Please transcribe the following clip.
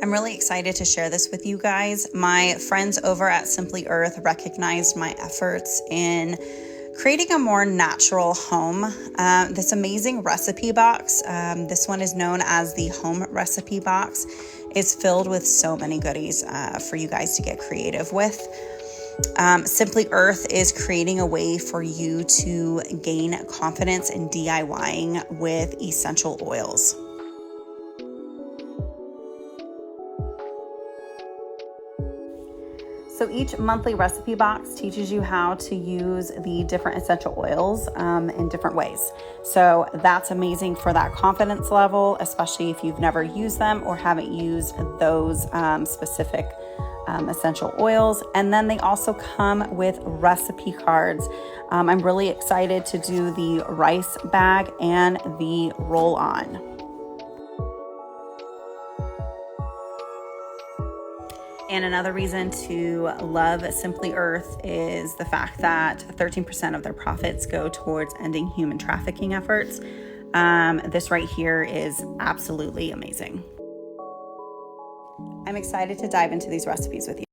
I'm really excited to share this with you guys. My friends over at Simply Earth recognized my efforts in creating a more natural home. This amazing recipe box, this one is known as the home recipe box, is filled with so many goodies for you guys to get creative with. Simply Earth is creating a way for you to gain confidence in DIYing with essential oils. So each monthly recipe box teaches you how to use the different essential oils in different ways. So that's amazing for that confidence level, especially if you've never used them or haven't used those specific essential oils. And then they also come with recipe cards. I'm really excited to do the rice bag and the roll-on. And another reason to love Simply Earth is the fact that 13% of their profits go towards ending human trafficking efforts. This right here is absolutely amazing. I'm excited to dive into these recipes with you.